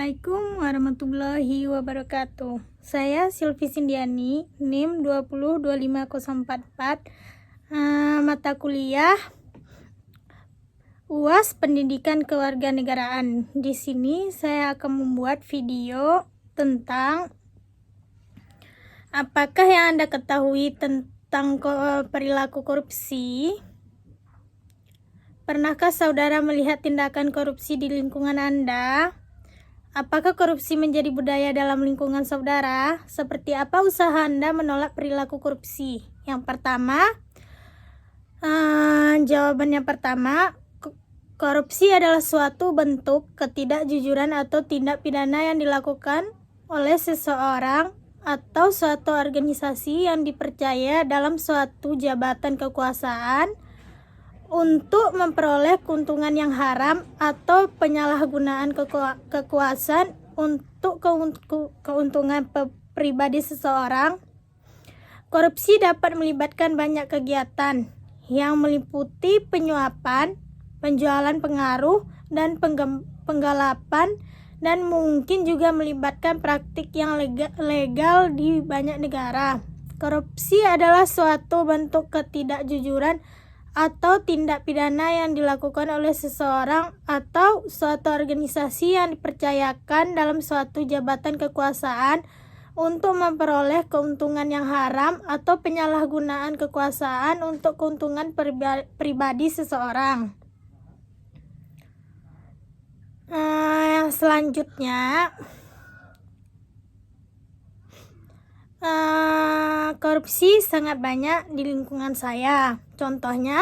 Assalamualaikum warahmatullahi wabarakatuh. Saya Silvi Sindiani, NIM 2025044, mata kuliah UAS Pendidikan Kewarganegaraan. Di sini saya akan membuat video tentang apakah yang Anda ketahui tentang perilaku korupsi. Pernahkah saudara melihat tindakan korupsi di lingkungan Anda? Apakah korupsi menjadi budaya dalam lingkungan saudara? Seperti apa usaha Anda menolak perilaku korupsi? Yang pertama, jawabannya pertama, korupsi adalah suatu bentuk ketidakjujuran atau tindak pidana yang dilakukan oleh seseorang atau suatu organisasi yang dipercaya dalam suatu jabatan kekuasaan untuk memperoleh keuntungan yang haram atau penyalahgunaan kekuasaan untuk keuntungan pribadi seseorang. Korupsi dapat melibatkan banyak kegiatan yang meliputi penyuapan, penjualan pengaruh, dan penggelapan, dan mungkin juga melibatkan praktik yang legal di banyak negara. Korupsi adalah suatu bentuk ketidakjujuran atau tindak pidana yang dilakukan oleh seseorang atau suatu organisasi yang dipercayakan dalam suatu jabatan kekuasaan untuk memperoleh keuntungan yang haram atau penyalahgunaan kekuasaan untuk keuntungan pribadi seseorang. Yang selanjutnya, korupsi sangat banyak di lingkungan saya. Contohnya,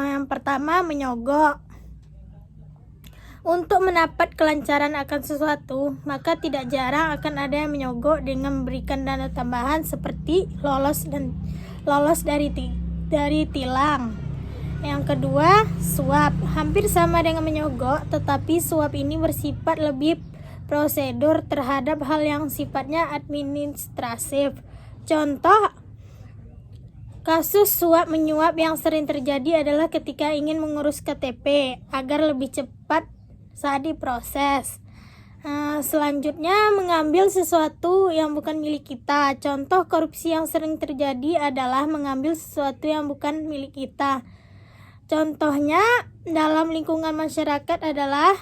yang pertama, menyogok. Untuk mendapat kelancaran akan sesuatu, maka tidak jarang akan ada yang menyogok dengan memberikan dana tambahan seperti lolos dari tilang. Yang kedua, suap. Hampir sama dengan menyogok, tetapi suap ini bersifat lebih prosedur terhadap hal yang sifatnya administratif. Contoh kasus suap menyuap yang sering terjadi adalah ketika ingin mengurus KTP agar lebih cepat saat diproses. Selanjutnya, mengambil sesuatu yang bukan milik kita. Contoh korupsi yang sering terjadi adalah mengambil sesuatu yang bukan milik kita. Contohnya dalam lingkungan masyarakat adalah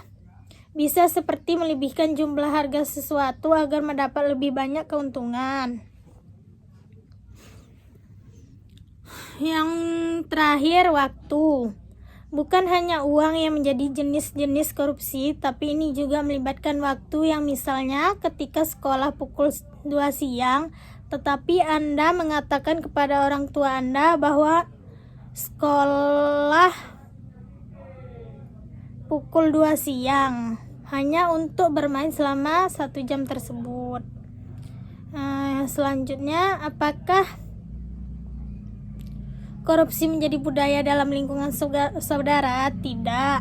bisa seperti melebihkan jumlah harga sesuatu agar mendapat lebih banyak keuntungan. Yang terakhir, waktu. Bukan hanya uang yang menjadi jenis-jenis korupsi, tapi ini juga melibatkan waktu yang misalnya ketika sekolah pukul 2 siang, tetapi Anda mengatakan kepada orang tua Anda bahwa sekolah pukul 2 siang hanya untuk bermain selama 1 jam tersebut. Selanjutnya, apakah korupsi menjadi budaya dalam lingkungan saudara? Tidak.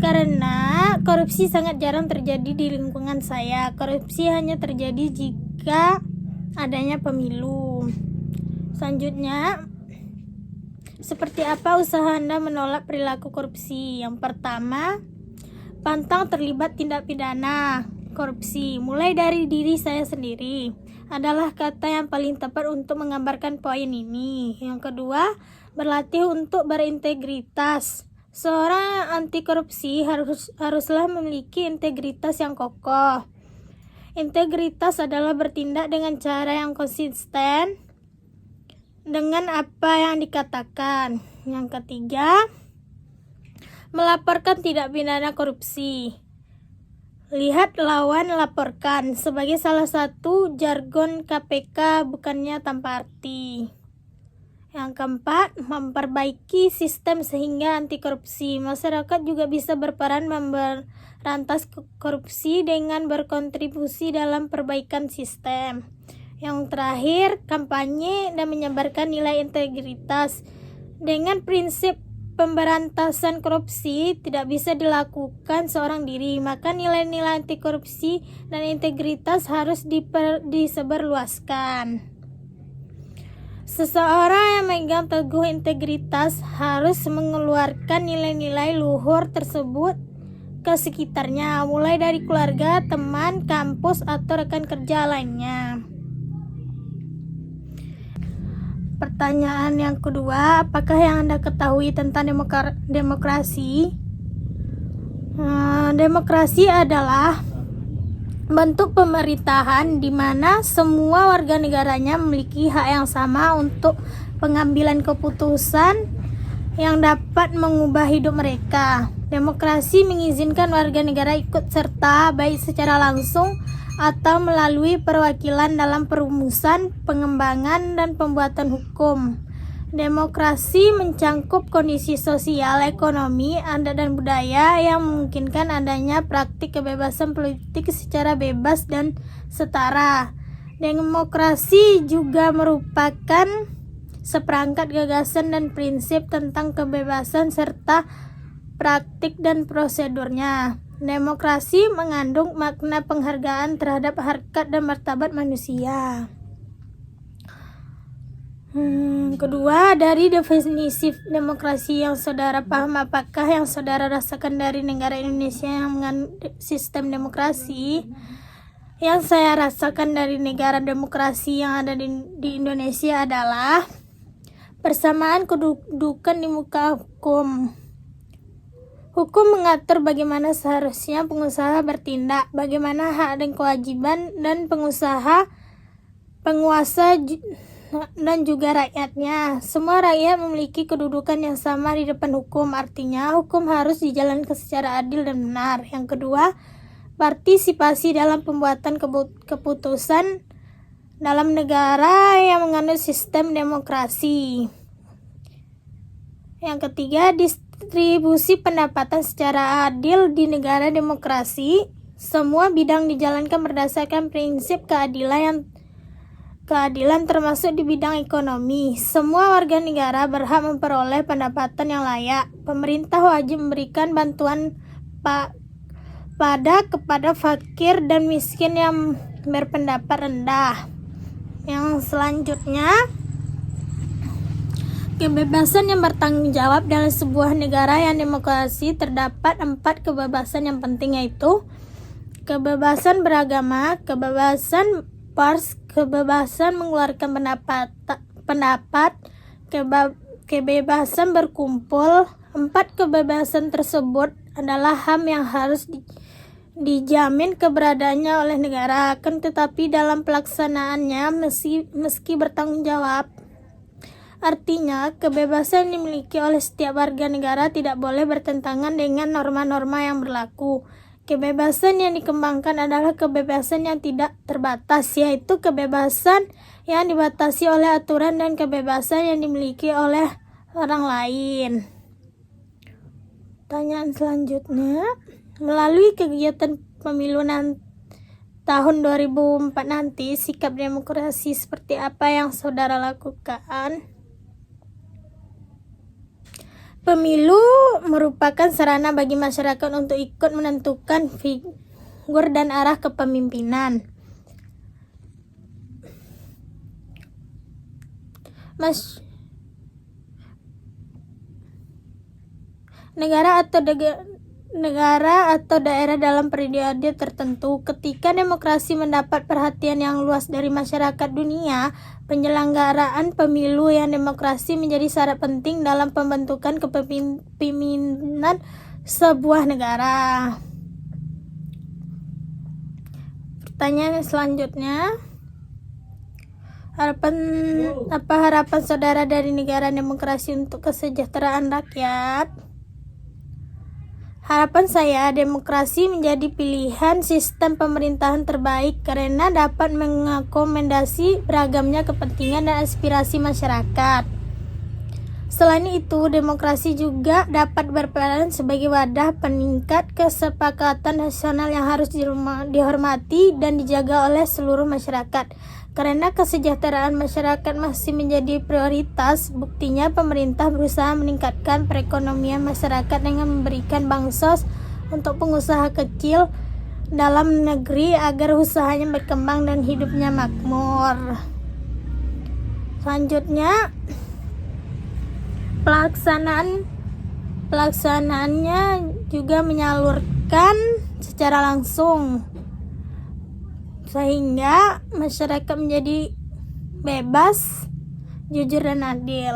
Karena korupsi sangat jarang terjadi di lingkungan saya. Korupsi hanya terjadi jika adanya pemilu. Selanjutnya, seperti apa usaha Anda menolak perilaku korupsi? Yang pertama, pantang terlibat tindak pidana korupsi. Mulai dari diri saya sendiri adalah kata yang paling tepat untuk menggambarkan poin ini. Yang kedua, berlatih untuk berintegritas. Seorang anti korupsi haruslah memiliki integritas yang kokoh. Integritas adalah bertindak dengan cara yang konsisten dengan apa yang dikatakan. Yang ketiga, melaporkan tindak pidana korupsi. Lihat, lawan, laporkan sebagai salah satu jargon KPK, bukannya tanpa arti. Yang keempat, memperbaiki sistem sehingga anti korupsi. Masyarakat juga bisa berperan memberantas korupsi dengan berkontribusi dalam perbaikan sistem. Yang terakhir, kampanye dan menyebarkan nilai integritas. Dengan prinsip pemberantasan korupsi tidak bisa dilakukan seorang diri, maka nilai-nilai anti korupsi dan integritas harus disebarluaskan. Seseorang yang memegang teguh integritas harus mengeluarkan nilai-nilai luhur tersebut ke sekitarnya, mulai dari keluarga, teman, kampus, atau rekan kerja lainnya. Pertanyaan yang kedua, apakah yang Anda ketahui tentang demokrasi? Demokrasi adalah bentuk pemerintahan di mana semua warga negaranya memiliki hak yang sama untuk pengambilan keputusan yang dapat mengubah hidup mereka. Demokrasi mengizinkan warga negara ikut serta baik secara langsung atau melalui perwakilan dalam perumusan, pengembangan, dan pembuatan hukum. Demokrasi mencangkup kondisi sosial, ekonomi, adat, dan budaya yang memungkinkan adanya praktik kebebasan politik secara bebas dan setara. Demokrasi juga merupakan seperangkat gagasan dan prinsip tentang kebebasan serta praktik dan prosedurnya. Demokrasi mengandung makna penghargaan terhadap harkat dan martabat manusia. Kedua, dari definisi demokrasi yang saudara paham, apakah yang saudara rasakan dari negara Indonesia yang mengandung sistem demokrasi? Yang saya rasakan dari negara demokrasi yang ada di Indonesia adalah persamaan kedudukan di muka hukum. Hukum mengatur bagaimana seharusnya pengusaha bertindak, bagaimana hak dan kewajiban dan penguasa dan juga rakyatnya. Semua rakyat memiliki kedudukan yang sama di depan hukum, artinya hukum harus dijalankan secara adil dan benar. Yang kedua, partisipasi dalam pembuatan keputusan dalam negara yang menganut sistem demokrasi. Yang ketiga, distribusi pendapatan secara adil di negara demokrasi. Semua bidang dijalankan berdasarkan prinsip keadilan termasuk di bidang ekonomi. Semua warga negara berhak memperoleh pendapatan yang layak. Pemerintah wajib memberikan bantuan kepada fakir dan miskin yang berpendapat rendah. Yang selanjutnya, kebebasan yang bertanggung jawab dalam sebuah negara yang demokrasi. Terdapat 4 kebebasan yang penting, yaitu kebebasan beragama, kebebasan pers, kebebasan mengeluarkan pendapat, kebebasan berkumpul. 4 kebebasan tersebut adalah HAM yang harus dijamin keberadaannya oleh negara, akan tetapi dalam pelaksanaannya meski bertanggung jawab. Artinya, kebebasan yang dimiliki oleh setiap warga negara tidak boleh bertentangan dengan norma-norma yang berlaku. Kebebasan yang dikembangkan adalah kebebasan yang tidak terbatas, yaitu kebebasan yang dibatasi oleh aturan dan kebebasan yang dimiliki oleh orang lain. Pertanyaan selanjutnya, melalui kegiatan pemilu tahun 2004 nanti, sikap demokrasi seperti apa yang saudara lakukan? Pemilu merupakan sarana bagi masyarakat untuk ikut menentukan figur dan arah kepemimpinan. Negara atau daerah dalam periode tertentu. Ketika demokrasi mendapat perhatian yang luas dari masyarakat dunia, penyelenggaraan pemilu yang demokrasi menjadi syarat penting dalam pembentukan kepemimpinan sebuah negara. Pertanyaan selanjutnya, apa harapan saudara dari negara demokrasi untuk kesejahteraan rakyat? Harapan saya, demokrasi menjadi pilihan sistem pemerintahan terbaik karena dapat mengakomodasi beragamnya kepentingan dan aspirasi masyarakat. Selain itu, demokrasi juga dapat berperan sebagai wadah peningkat kesepakatan nasional yang harus dihormati dan dijaga oleh seluruh masyarakat. Karena kesejahteraan masyarakat masih menjadi prioritas, buktinya pemerintah berusaha meningkatkan perekonomian masyarakat dengan memberikan bansos untuk pengusaha kecil dalam negeri agar usahanya berkembang dan hidupnya makmur. Selanjutnya, pelaksanaannya juga menyalurkan secara langsung sehingga masyarakat menjadi bebas, jujur dan adil.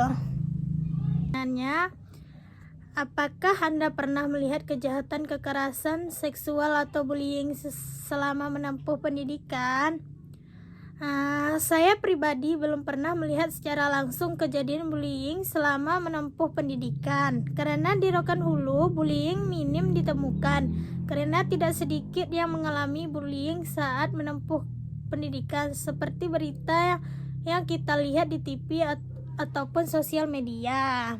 Apakah Anda pernah melihat kejahatan kekerasan seksual atau bullying selama menempuh pendidikan? Saya pribadi belum pernah melihat secara langsung kejadian bullying selama menempuh pendidikan. Karena di Rokan Hulu, bullying minim ditemukan. Karena tidak sedikit yang mengalami bullying saat menempuh pendidikan, seperti berita yang kita lihat di TV ataupun sosial media.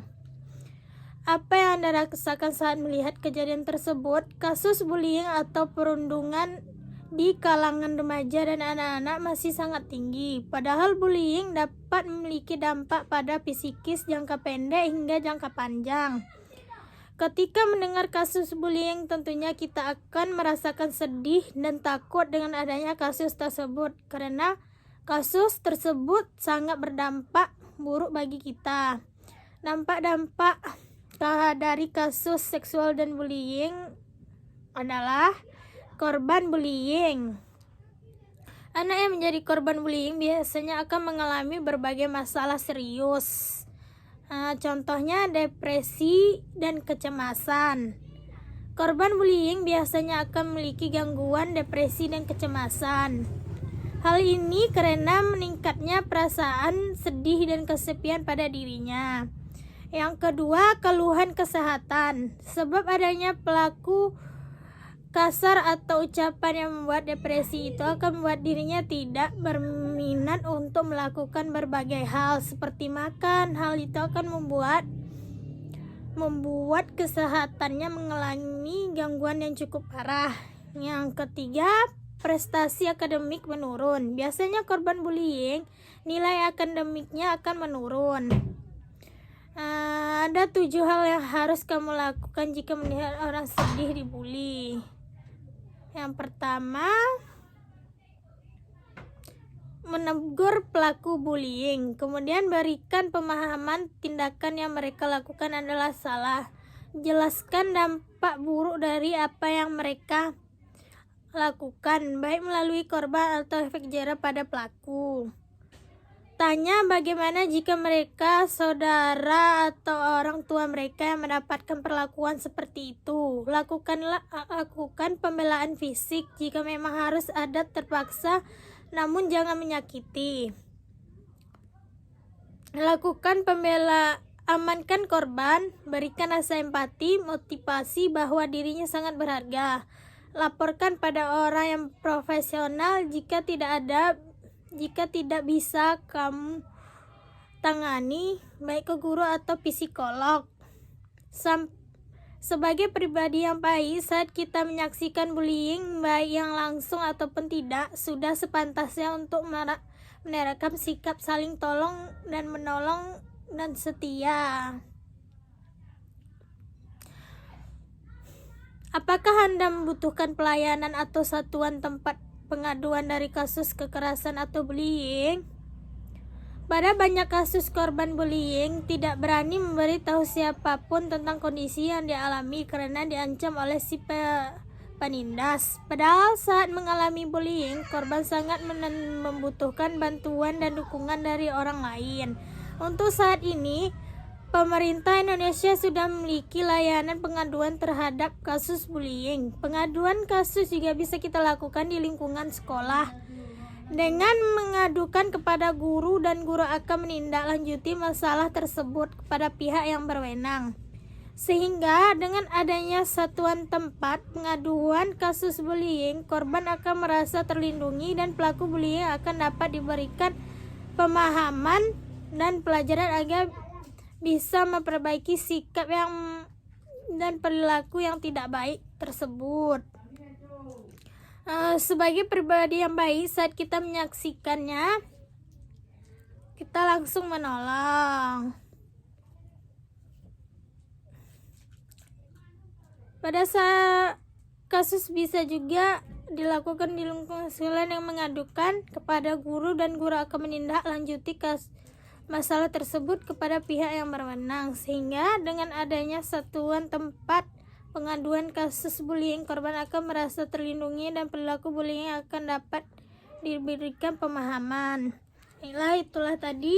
Apa yang Anda rasakan saat melihat kejadian tersebut? Kasus bullying atau perundungan di kalangan remaja dan anak-anak masih sangat tinggi. Padahal bullying dapat memiliki dampak pada psikis jangka pendek hingga jangka panjang. Ketika mendengar kasus bullying, tentunya kita akan merasakan sedih dan takut dengan adanya kasus tersebut, karena kasus tersebut sangat berdampak buruk bagi kita. Dampak dari kasus seksual dan bullying adalah korban bullying. Anak yang menjadi korban bullying biasanya akan mengalami berbagai masalah serius. Contohnya depresi dan kecemasan. Korban bullying biasanya akan memiliki gangguan depresi dan kecemasan. Hal ini karena meningkatnya perasaan sedih dan kesepian pada dirinya. Yang kedua, keluhan kesehatan. Sebab adanya pelaku kasar atau ucapan yang membuat depresi itu akan membuat dirinya tidak berminat untuk melakukan berbagai hal seperti makan. Hal itu akan membuat kesehatannya mengalami gangguan yang cukup parah. Yang ketiga, prestasi akademik menurun. Biasanya korban bullying nilai akademiknya akan menurun. Ada 7 hal yang harus kamu lakukan jika melihat orang sedih dibully. Yang pertama, menegur pelaku bullying. Kemudian berikan pemahaman tindakan yang mereka lakukan adalah salah. Jelaskan dampak buruk dari apa yang mereka lakukan, baik melalui korban atau efek jera pada pelaku. Tanya bagaimana jika mereka, saudara, atau orang tua mereka yang mendapatkan perlakuan seperti itu. Lakukan pembelaan fisik jika memang harus ada terpaksa, namun jangan menyakiti. Lakukan amankan korban, berikan rasa empati, motivasi bahwa dirinya sangat berharga. Laporkan pada orang yang profesional jika tidak bisa kamu tangani, baik ke guru atau psikolog. Sebagai pribadi yang baik, saat kita menyaksikan bullying, baik yang langsung ataupun tidak, sudah sepantasnya untuk menerapkan sikap saling tolong dan menolong dan setia. Apakah Anda membutuhkan pelayanan atau satuan tempat pengaduan dari kasus kekerasan atau bullying? Pada banyak kasus korban bullying tidak berani memberitahu siapapun tentang kondisi yang dialami karena diancam oleh si penindas. Padahal saat mengalami bullying, korban sangat membutuhkan bantuan dan dukungan dari orang lain. Untuk saat ini, pemerintah Indonesia sudah memiliki layanan pengaduan terhadap kasus bullying. Pengaduan kasus juga bisa kita lakukan di lingkungan sekolah. Dengan mengadukan kepada guru, dan guru akan menindaklanjuti masalah tersebut kepada pihak yang berwenang. Sehingga dengan adanya satuan tempat pengaduan kasus bullying, korban akan merasa terlindungi dan pelaku bullying akan dapat diberikan pemahaman dan pelajaran agar bisa memperbaiki sikap dan perilaku yang tidak baik tersebut. Sebagai pribadi yang baik, saat kita menyaksikannya, kita langsung menolong. Pada saat kasus bisa juga dilakukan di lingkungan sekolah yang mengadukan kepada guru, dan guru akan menindaklanjuti masalah tersebut kepada pihak yang berwenang, sehingga dengan adanya satuan tempat pengaduan kasus bullying, korban akan merasa terlindungi dan pelaku bullying akan dapat diberikan pemahaman. Itulah tadi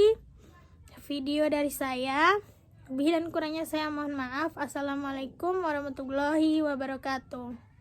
video dari saya. Lebih dan kurangnya saya mohon maaf. Assalamualaikum warahmatullahi wabarakatuh.